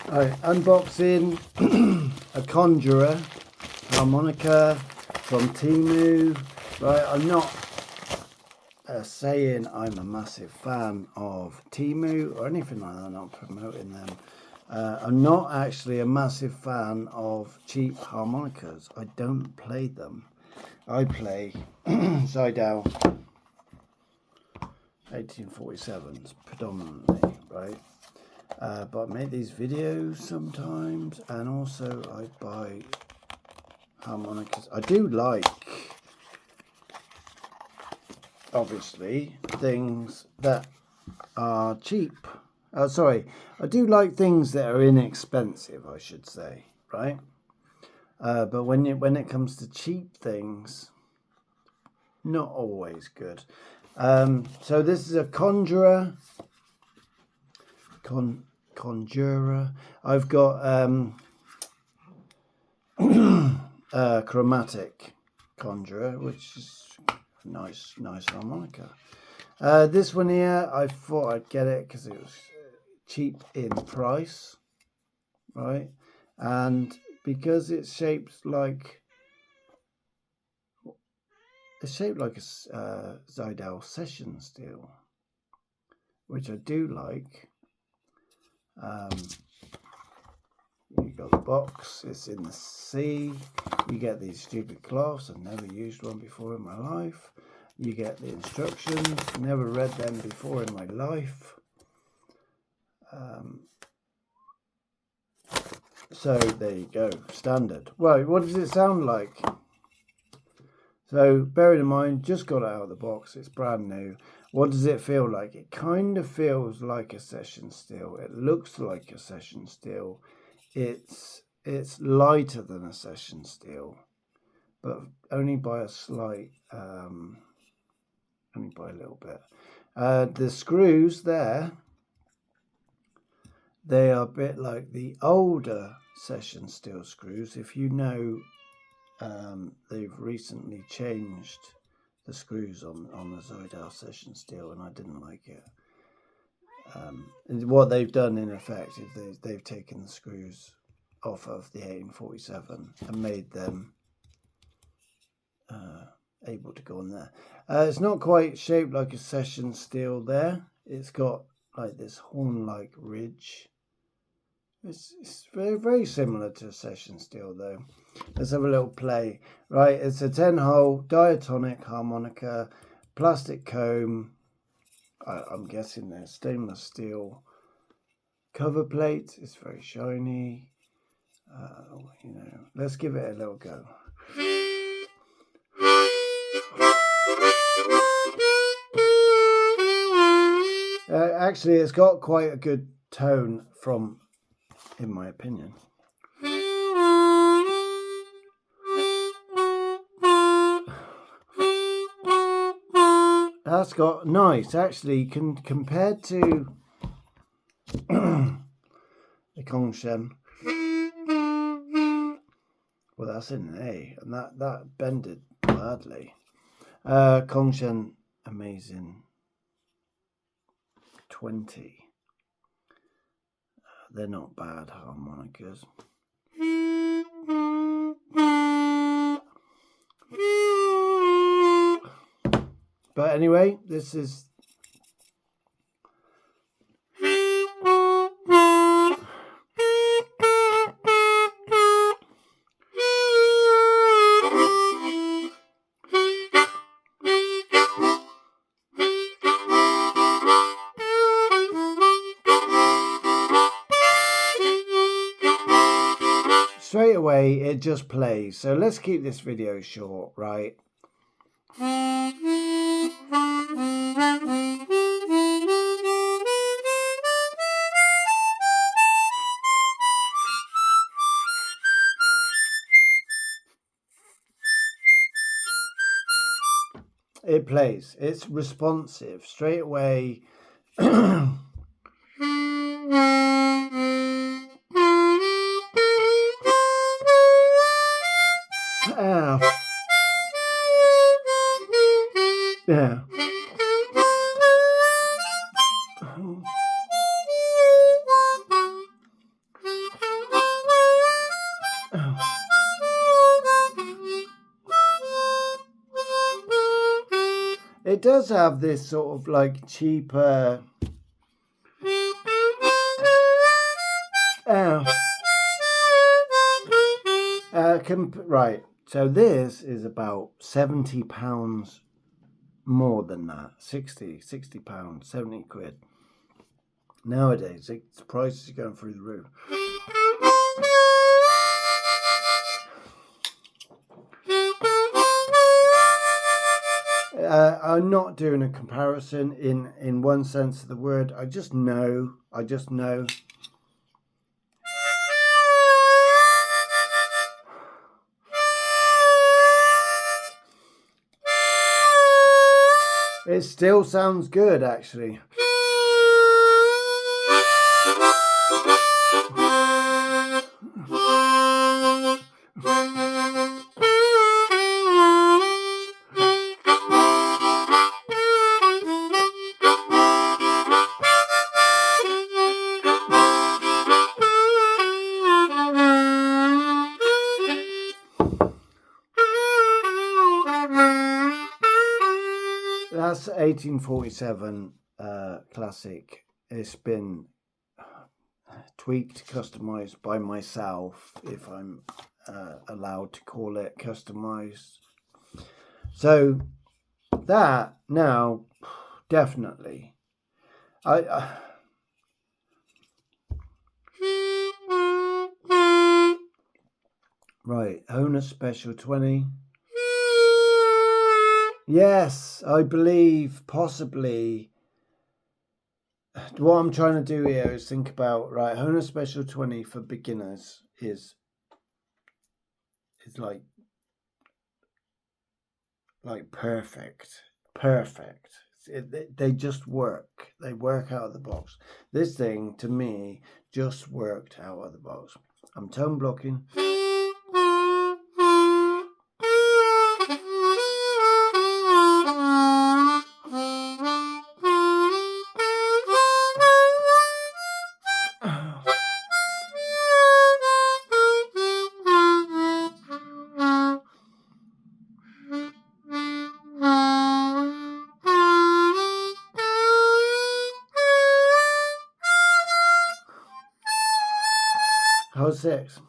Right, unboxing a Conjurer harmonica from Temu. Right, I'm not saying I'm a massive fan of Temu or anything like that. I'm not promoting them. I'm not actually a massive fan of cheap harmonicas. I don't play them. I play Zidell 1847s predominantly, right? But I make these videos sometimes, and also I buy harmonicas. I do like, obviously, things that are cheap. Sorry, I do like things that are inexpensive, I should say, right? But when it comes to cheap things, not always good. So this is a Conjurer. Conjurer. I've got chromatic Conjurer, which is nice harmonica. This one here, I thought I'd get it because it was cheap in price, right? And because it's shaped like a Zidell session steel, which I do like. You got the box, it's in the C. You get these stupid cloths. I've never used one before in my life. You get the instructions, never read them before in my life. So there you go, standard. Right, what does it sound like? So bearing in mind, just got it out of the box, it's brand new. What does it feel like? It kind of feels like a session steel. It looks like a session steel. It's lighter than a session steel, but only by a slight, only by a little bit. The screws there, they are a bit like the older session steel screws. If you know, they've recently changed the screws on the Zidell session steel, and I didn't like it. And what they've done in effect is they've taken the screws off of the 1847 and made them able to go on there. It's not quite shaped like a session steel there. It's got like this horn-like ridge. It's very similar to a session steel though. Let's have a little play. Right, it's a 10-hole diatonic harmonica, plastic comb. I'm guessing they're stainless steel cover plate. It's very shiny. You know, let's give it a little go. Actually, it's got quite a good tone from, in my opinion. That's got nice, actually, compared to the Kongshen. Well, that's in an A, and that bended badly. Kongshen Amazing 20. They're not bad harmonicas. But anyway, this is straight away it just plays. So let's keep this video short, right? It plays. It's responsive straight away. Yeah. it does have this sort of like cheaper. Right. So this is about £70 more than that. 60 pounds, 70 quid. Nowadays, the prices are going through the roof. I'm not doing a comparison in one sense of the word. I just know. It still sounds good, actually. That's 1847 classic. It's been tweaked, customized by myself, if I'm allowed to call it customized. So that now, definitely, right, Honer Special 20. Yes, I believe possibly. What I'm trying to do here is think about, right, Honer Special 20 for beginners is like perfect. They just work. They work out of the box. This thing, to me, just worked out of the box. I'm tone blocking. How's 6?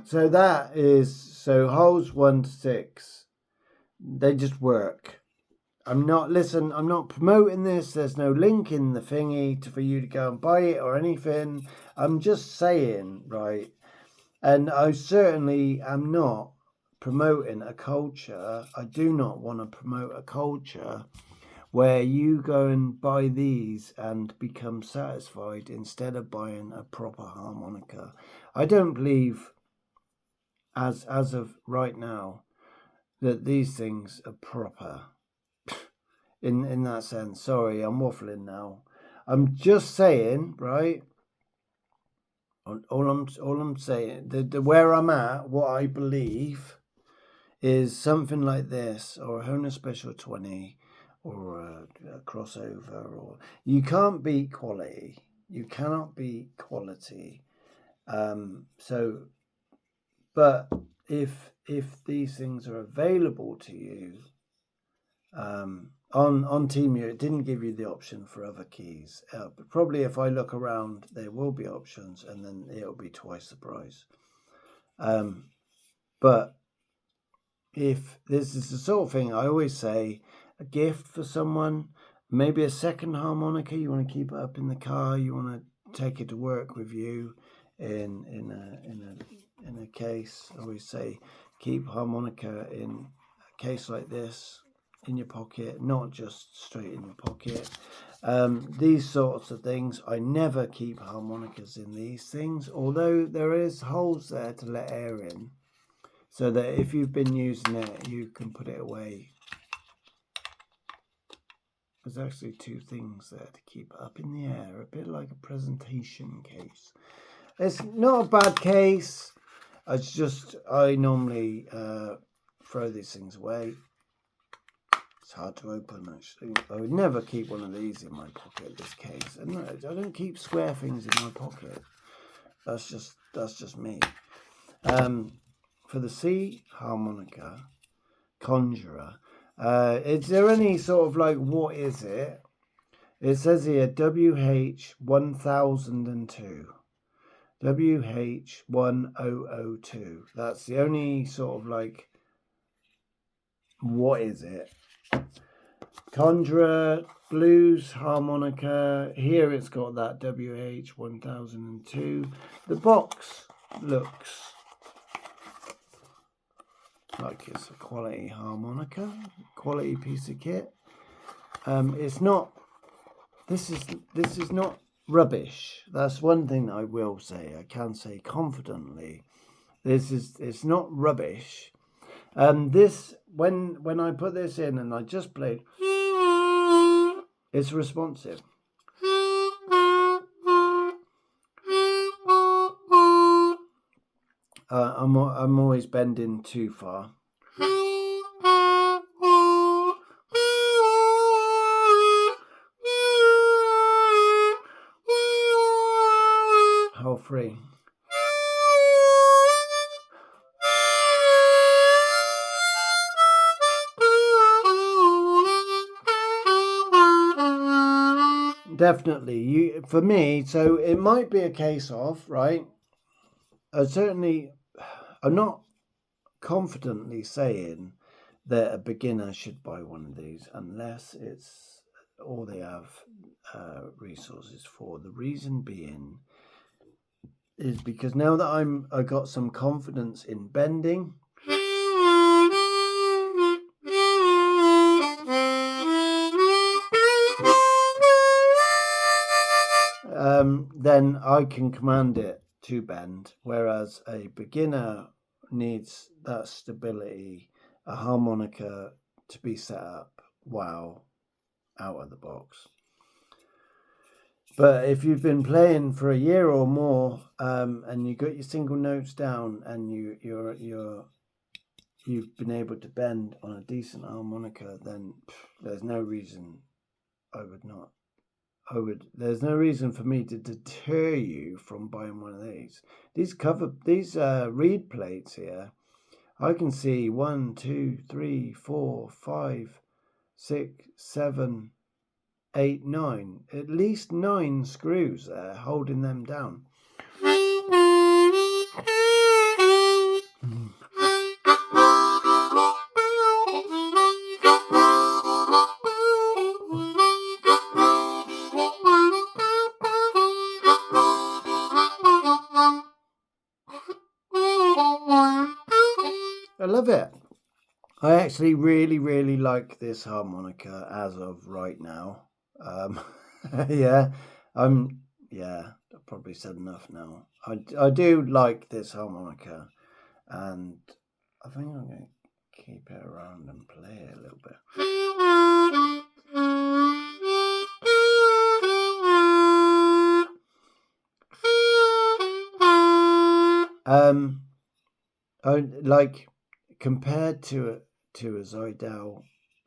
So that is, so holes 1 to 6, they just work. I'm not promoting this. There's no link in the thingy for you to go and buy it or anything. I'm just saying, right? And I certainly am not promoting a culture. I do not want to promote a culture where you go and buy these and become satisfied instead of buying a proper harmonica. I don't believe, as of right now, that these things are proper. In that sense. Sorry, I'm waffling now. I'm just saying, right? All I'm saying, the where I'm at, what I believe, is something like this, or a Honer Special 20, or a crossover, or you can't beat quality. You cannot beat quality. So, but if these things are available to you, on Temu, it didn't give you the option for other keys. But probably if I look around, there will be options, and then it'll be twice the price. But if this is the sort of thing, I always say, a gift for someone, maybe a second harmonica, you want to keep it up in the car, you want to take it to work with you in a case. I always say, keep harmonica in a case like this, in your pocket, not just straight in your pocket. These sorts of things, I never keep harmonicas in these things, although there is holes there to let air in, so that if you've been using it, you can put it away. There's actually 2 things there to keep it up in the air, a bit like a presentation case. It's not a bad case. It's just, I normally throw these things away. hard to open, actually. I would never keep one of these in my pocket, this case. And I don't keep square things in my pocket. That's just me. For the C harmonica, Conjurer, is there any sort of like, what is it? It says here WH1002. WH1002. That's the only sort of like, what is it? Conjurer blues harmonica. Here it's got that WH1002. The box looks like it's a quality harmonica, quality piece of kit. It's not. This is not rubbish. That's one thing I will say. I can say confidently. It's not rubbish. This when I put this in and I just played, it's responsive. I'm always bending too far. Hole free. Definitely, for me. So it might be a case of, right. I'm not confidently saying that a beginner should buy one of these unless it's all they have resources for. The reason being is because now that I got some confidence in bending, then I can command it to bend, whereas a beginner needs that stability, a harmonica to be set up out of the box. But if you've been playing for a year or more, and you got your single notes down, and you've been able to bend on a decent harmonica, then there's no reason there's no reason for me to deter you from buying one of these. These reed plates here, I can see 1, 2, 3, 4, 5, 6, 7, 8, 9. At least 9 screws there holding them down. I love it. I actually really, really like this harmonica as of right now. I've probably said enough now. I do like this harmonica, and I think I'm going to keep it around and play it a little bit. Compared to a Zidell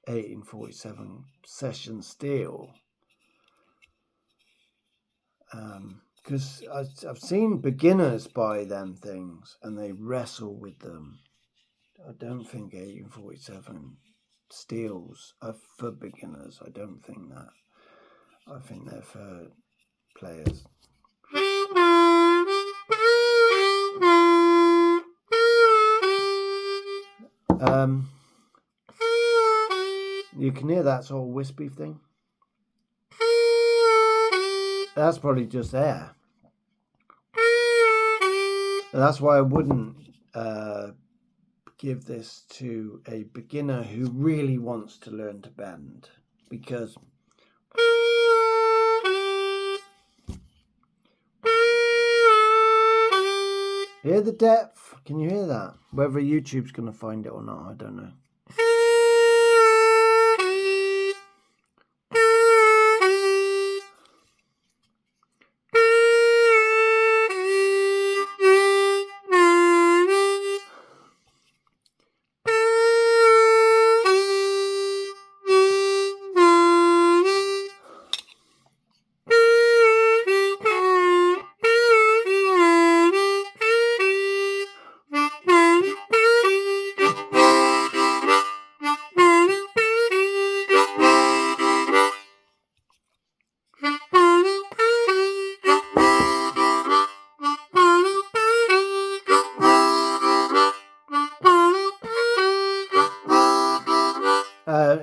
1847 session steel, because I've seen beginners buy them things and they wrestle with them. I don't think 1847 steels are for beginners. I don't think that. I think they're for players. You can hear that sort of wispy thing. That's probably just air. That's why I wouldn't give this to a beginner who really wants to learn to bend, because hear the depth? Can you hear that? Whether YouTube's going to find it or not, I don't know.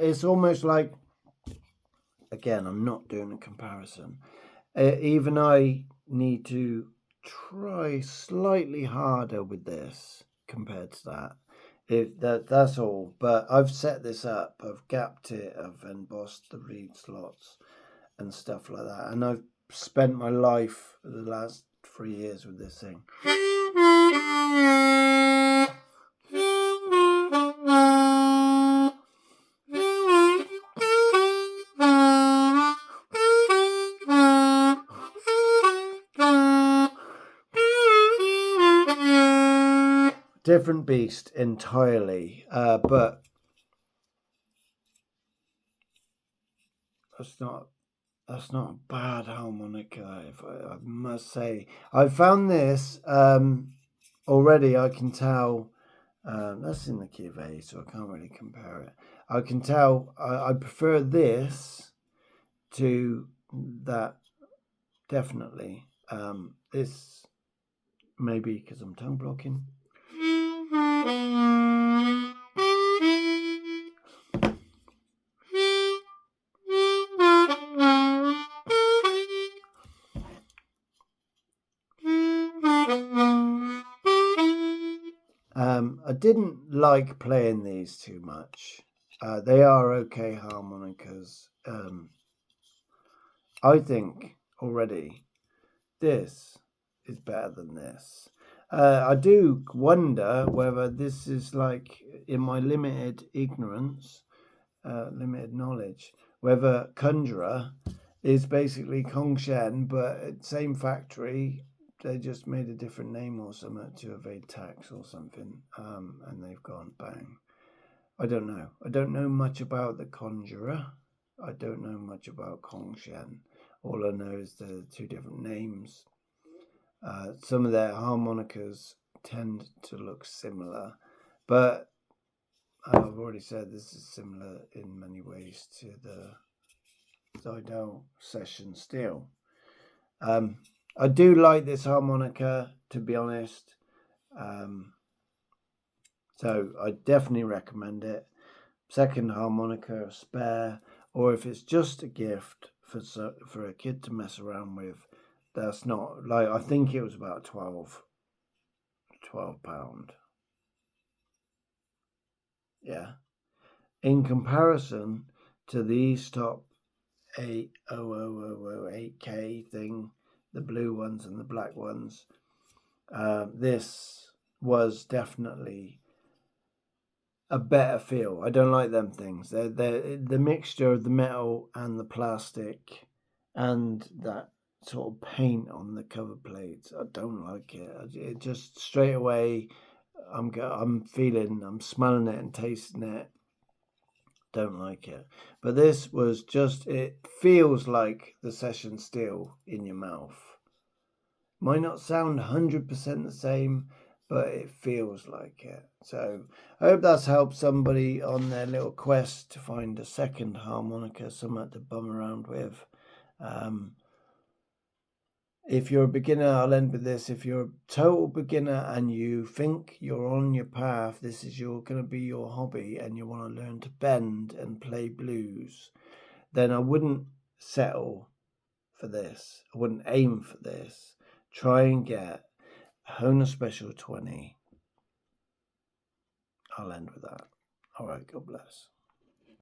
it's almost like, again, I'm not doing a comparison. Even I need to try slightly harder with this compared to that. That's all. But I've set this up. I've gapped it. I've embossed the reed slots and stuff like that. And I've spent my life the last 3 years with this thing. Different beast entirely, but that's not a bad harmonica, if I must say. I found this already. I can tell that's in the key of A, so I can't really compare it. I can tell I prefer this to that, definitely. This maybe because I'm tongue blocking. I didn't like playing these too much. They are okay harmonicas. I think already this is better than this. I do wonder whether this is like, in my limited ignorance, limited knowledge, whether Conjurer is basically Kongshen, but same factory. They just made a different name or something to evade tax or something, and they've gone bang. I don't know. I don't know much about the Conjurer. I don't know much about Kongshen. All I know is the two different names. Some of their harmonicas tend to look similar, but I've already said this is similar in many ways to the Zidell Session Steel. I do like this harmonica, to be honest. So I definitely recommend it. Second harmonica, spare, or if it's just a gift for a kid to mess around with, that's not, like, I think it was about £12. Yeah. In comparison to the Stop 80008K thing, the blue ones and the black ones, this was definitely a better feel. I don't like them things. They're the mixture of the metal and the plastic and that sort of paint on the cover plates. I don't like it. It just straight away, I'm smelling it and tasting it. Don't like it. But this was just, it feels like the Session Steel in your mouth. Might not sound 100% the same, but it feels like it. So I hope that's helped somebody on their little quest to find a second harmonica, something to bum around with. If you're a beginner, I'll end with this. If you're a total beginner and you think you're on your path, this is going to be your hobby, and you want to learn to bend and play blues, then I wouldn't settle for this. I wouldn't aim for this. Try and get a Honer Special 20. I'll end with that. All right, God bless.